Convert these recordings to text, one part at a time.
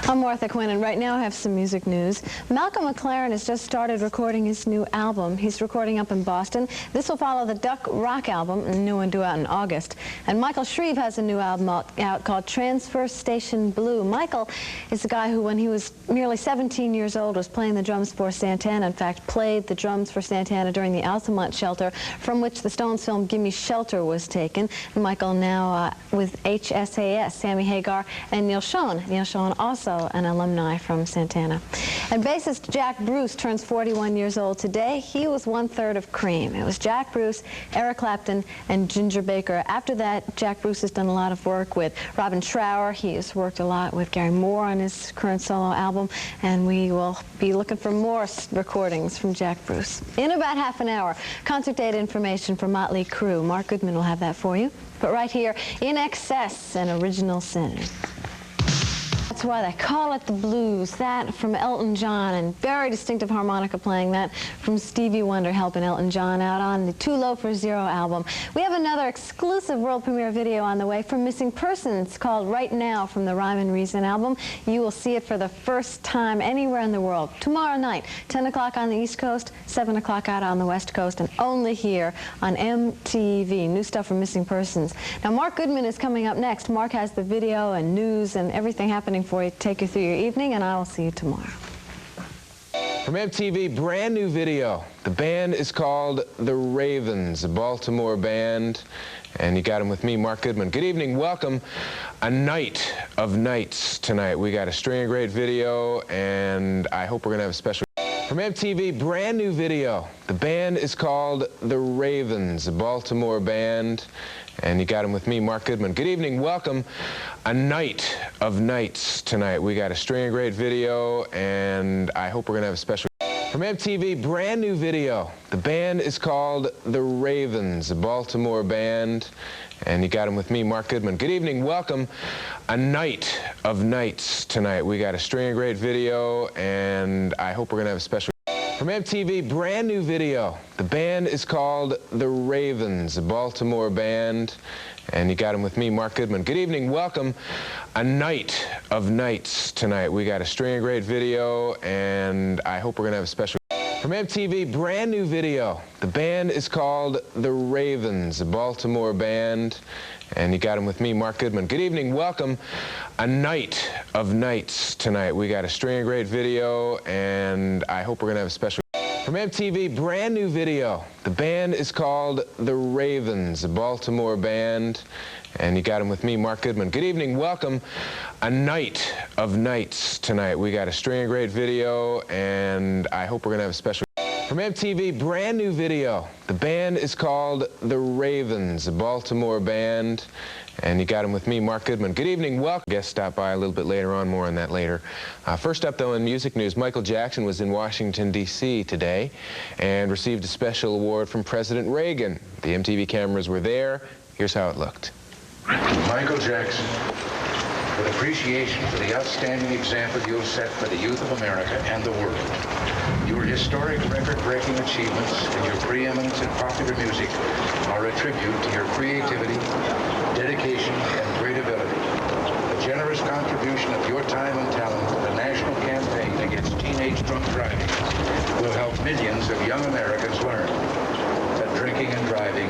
I'm Martha Quinn, and right now I have some music news. Malcolm McLaren has just started recording his new album. He's recording up in Boston. This will follow the Duck Rock album, a new one due out in August. And Michael Shreve has a new album out called Transfer Station Blue. Michael is the guy who, when he was nearly 17 years old, was playing the drums for Santana. In fact, played the drums for Santana during the Altamont shelter, from which the Stones film Gimme Shelter was taken. And Michael now with HSAS, Sammy Hagar, and Neil Schon. Neil Schon also an alumni from Santana. And bassist Jack Bruce turns 41 years old today. He was one-third of Cream. It was Jack Bruce, Eric Clapton, and Ginger Baker. After that, Jack Bruce has done a lot of work with Robin Trower. He has worked a lot with Gary Moore on his current solo album, and we will be looking for more recordings from Jack Bruce. In about half an hour, concert date information for Motley Crue. Mark Goodman will have that for you. But right here, In Excess, an Original Sin. That's why they call it the blues. That from Elton John, and very distinctive harmonica playing. That from Stevie Wonder helping Elton John out on the Too Low for Zero album. We have another exclusive world premiere video on the way from Missing Persons called Right Now from the Rhyme and Reason album. You will see it for the first time anywhere in the world. Tomorrow night, 10 o'clock on the East Coast, 7 o'clock out on the West Coast, and only here on MTV. New stuff from Missing Persons. Now, Mark Goodman is coming up next. Mark has the video and news and everything happening for you to take you through your evening, and I will see you tomorrow. From MTV, brand new video. The band is called The Ravens, a Baltimore band, and you got them with me, Mark Goodman. Good evening, welcome. A night of nights tonight. We got a string of great video, and I hope we're going to have a special... From MTV, brand new video. The band is called The Ravens, a Baltimore band, and you got them with me, Mark Goodman. Good evening, welcome. A night of nights tonight. We got a string of great video, and I hope we're going to have a special... From MTV, brand new video. The band is called The Ravens, a Baltimore band, and you got them with me, Mark Goodman. Good evening, welcome. A night of nights tonight. We got a string of great video, and I hope we're going to have a special... From MTV, brand new video. The band is called The Ravens, a Baltimore band, and you got them with me, Mark Goodman. Good evening, welcome. A night of nights tonight. We got a string of great video, and I hope we're going to have a special... From MTV, brand new video. The band is called The Ravens, a Baltimore band, and you got them with me, Mark Goodman. Good evening, welcome. A night of nights tonight. We got a string of great video, and I hope we're going to have a special... From MTV, brand new video. The band is called The Ravens, a Baltimore band, and you got them with me, Mark Goodman. Good evening, welcome. A night of nights tonight. We got a string of great video, and I hope we're going to have a special... From MTV, brand new video. The band is called The Ravens, a Baltimore band, and you got them with me, Mark Goodman. Good evening, welcome. Guest stop by a little bit later on, more on that later. First up, though, in music news, Michael Jackson was in Washington, D.C. today and received a special award from President Reagan. The MTV cameras were there. Here's how it looked. Michael Jackson, with appreciation for the outstanding example you have set for the youth of America and the world. Your historic record-breaking achievements and your preeminence in popular music are a tribute to your creativity, dedication, and great ability. A generous contribution of your time and talent to the national campaign against teenage drunk driving will help millions of young Americans learn that drinking and driving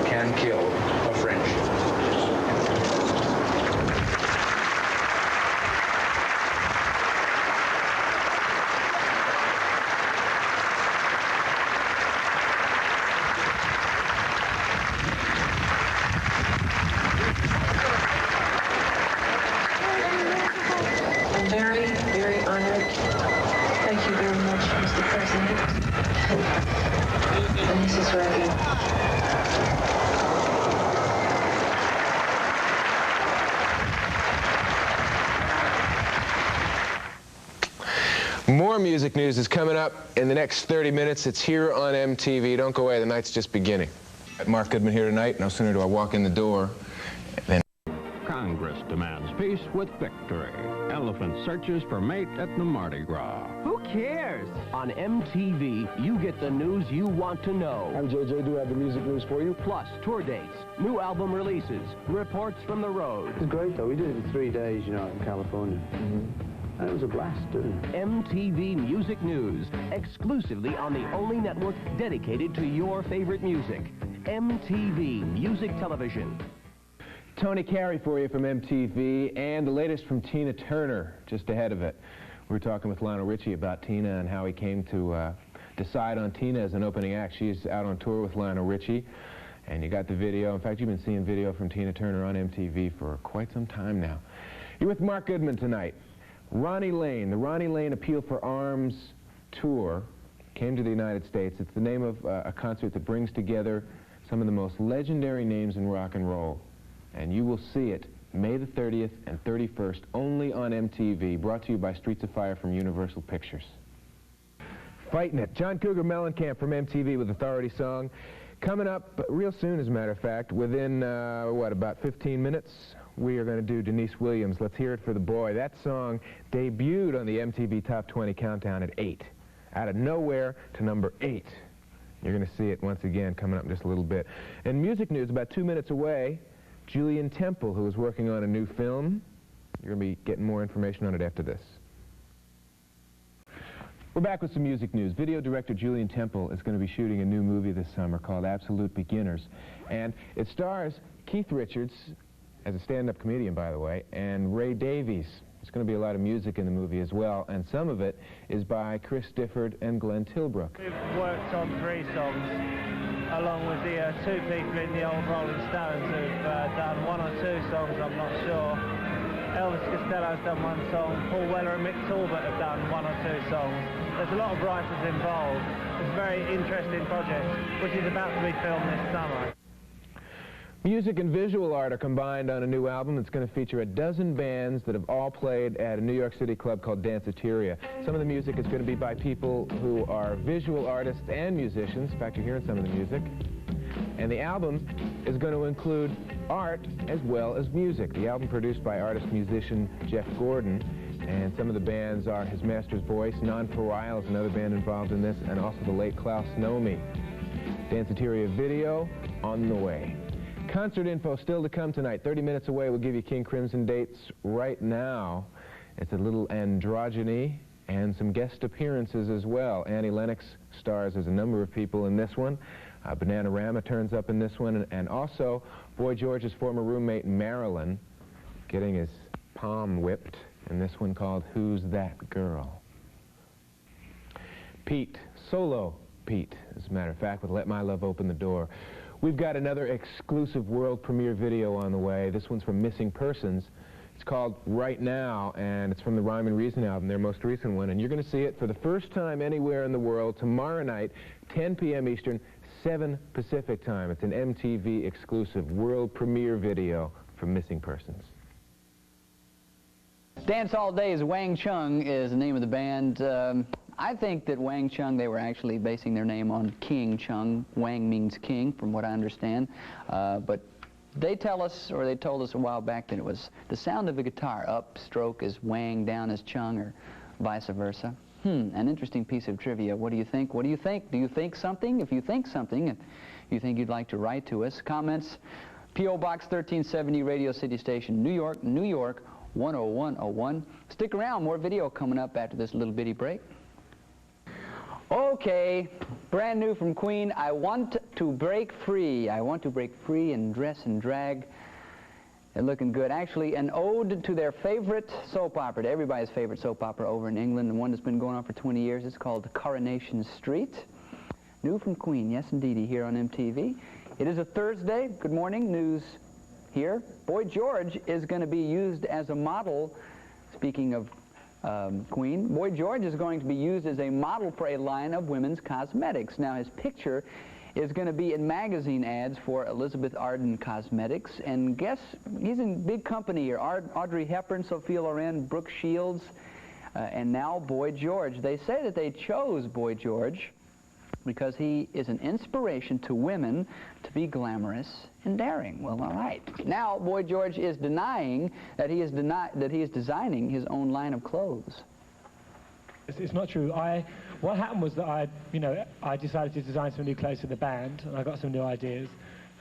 can kill a friendship. Very, very honored. Thank you very much, Mr. President. And Mrs. Reagan. More music news is coming up in the next 30 minutes. It's here on MTV. Don't go away. The night's just beginning. Mark Goodman here tonight. No sooner do I walk in the door than... Congress demands peace with victory. Elephant searches for mate at the Mardi Gras. Who cares? On MTV, you get the news you want to know. I'm JJ, do have the music news for you. Plus, tour dates, new album releases, reports from the road. It's great, though. We did it in 3 days, you know, in California. It was a blast doing it. MTV Music News, exclusively on the only network dedicated to your favorite music. MTV Music Television. Tony Carey for you from MTV, and the latest from Tina Turner just ahead of it. We were talking with Lionel Richie about Tina and how he came to decide on Tina as an opening act. She's out on tour with Lionel Richie, and you got the video. In fact, you've been seeing video from Tina Turner on MTV for quite some time now. You're with Mark Goodman tonight. Ronnie Lane, the Ronnie Lane Appeal for Arms Tour came to the United States. It's the name of a concert that brings together some of the most legendary names in rock and roll. And you will see it May the 30th and 31st only on MTV, brought to you by Streets of Fire from Universal Pictures. Fighting It, John Cougar Mellencamp from MTV with Authority Song. Coming up real soon, as a matter of fact, within, what, about 15 minutes, we are going to do Denise Williams. Let's hear it for the boy. That song debuted on the MTV Top 20 Countdown at 8. Out of nowhere to number 8. You're going to see it once again coming up in just a little bit. And music news, about 2 minutes away, Julian Temple, who is working on a new film. You're going to be getting more information on it after this. We're back with some music news. Video director Julian Temple is going to be shooting a new movie this summer called Absolute Beginners. And it stars Keith Richards, as a stand-up comedian, by the way, and Ray Davies. There's going to be a lot of music in the movie as well, and some of it is by Chris Difford and Glenn Tilbrook. We've worked on 3 songs, along with the 2 people in the old Rolling Stones who've done 1 or 2 songs, I'm not sure. Elvis Costello's done 1 song, Paul Weller and Mick Talbot have done 1 or 2 songs. There's a lot of writers involved. It's a very interesting project, which is about to be filmed this summer. Music and visual art are combined on a new album that's going to feature a dozen bands that have all played at a New York City club called Danceteria. Some of the music is going to be by people who are visual artists and musicians. In fact, you're hearing some of the music. And the album is going to include art as well as music. The album produced by artist-musician Jeff Gordon, and some of the bands are His Master's Voice, Non-Pariah is another band involved in this, and also the late Klaus Nomi. Danceteria video on the way. Concert info still to come tonight. 30 minutes away, we'll give you King Crimson dates right now. It's a little androgyny and some guest appearances as well. Annie Lennox stars as a number of people in this one. Bananarama turns up in this one, and also Boy George's former roommate Marilyn getting his palm whipped in this one called Who's That Girl? Pete, solo Pete, as a matter of fact, with Let My Love Open the Door. We've got another exclusive world premiere video on the way. This one's from Missing Persons. It's called Right Now, and it's from the Rhyme and Reason album, their most recent one. And you're going to see it for the first time anywhere in the world tomorrow night, 10 p.m. Eastern, 7 Pacific time. It's an MTV exclusive world premiere video from Missing Persons. Dance All Day's Wang Chung is the name of the band. I think that Wang Chung, they were actually basing their name on King Chung. Wang means king, from what I understand. But they tell us, or they told us a while back, that it was the sound of the guitar. Up stroke is Wang, down is Chung, or vice versa. An interesting piece of trivia. What do you think? What do you think? Do you think something? If you think something, if you think you'd like to write to us, comments, P.O. Box 1370, Radio City Station, New York, New York, 10101. Stick around, more video coming up after this little bitty break. Okay, brand new from Queen, I Want to Break Free. I want to break free in dress and drag. They're looking good. Actually, an ode to their favorite soap opera, to everybody's favorite soap opera over in England, and one that's been going on for 20 years. It's called Coronation Street. New from Queen, yes indeedy, here on MTV. It is a Thursday. Good morning, news here. Boy George is going to be used as a model, speaking of Queen. Boy George is going to be used as a model for a line of women's cosmetics. Now, his picture is going to be in magazine ads for Elizabeth Arden Cosmetics, and guess, he's in big company here. Audrey Hepburn, Sophia Loren, Brooke Shields, and now Boy George. They say that they chose Boy George because he is an inspiration to women to be glamorous and daring. Well, all right. Now, Boy George is denying that he is designing his own line of clothes. It's not true. What happened was that I decided to design some new clothes for the band, and I got some new ideas.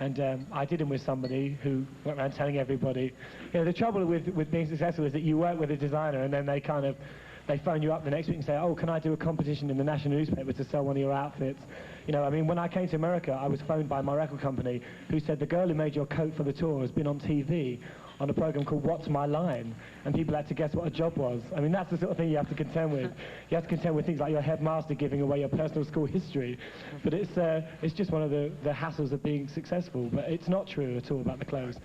And I did them with somebody who went around telling everybody. You know, the trouble with being successful is that you work with a designer and then they phone you up the next week and say, oh, can I do a competition in the national newspaper to sell one of your outfits? You know, I mean, when I came to America, I was phoned by my record company who said, the girl who made your coat for the tour has been on TV on a program called What's My Line? And people had to guess what a job was. I mean, that's the sort of thing you have to contend with. You have to contend with things like your headmaster giving away your personal school history. But it's just one of the hassles of being successful. But it's not true at all about the clothes.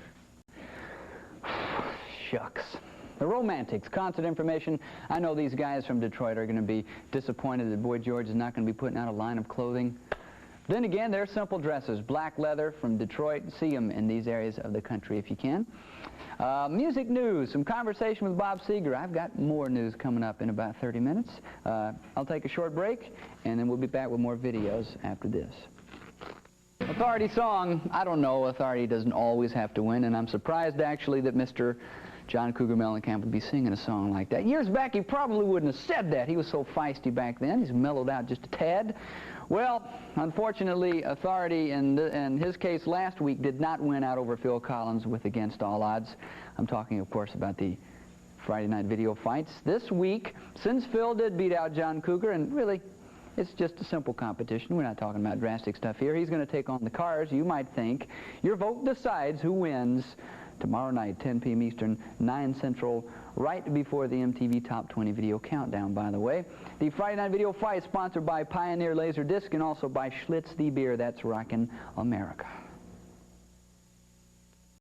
Shucks. The Romantics, concert information. I know these guys from Detroit are going to be disappointed that Boy George is not going to be putting out a line of clothing. Then again, they're simple dresses, black leather from Detroit. See them in these areas of the country if you can. Music news, some conversation with Bob Seger. I've got more news coming up in about 30 minutes. I'll take a short break, and then we'll be back with more videos after this. Authority song, I don't know, Authority doesn't always have to win, and I'm surprised actually that Mr. John Cougar Mellencamp would be singing a song like that. Years back, he probably wouldn't have said that. He was so feisty back then. He's mellowed out just a tad. Well, unfortunately, Authority, in his case last week, did not win out over Phil Collins with Against All Odds. I'm talking, of course, about the Friday night video fights. This week, since Phil did beat out John Cougar, and really, it's just a simple competition. We're not talking about drastic stuff here. He's going to take on the Cars, you might think. Your vote decides who wins. Tomorrow night, 10 p.m. Eastern, 9 Central, right before the MTV Top 20 Video Countdown, by the way. The Friday Night Video Fight sponsored by Pioneer Laserdisc and also by Schlitz the Beer. That's Rockin' America.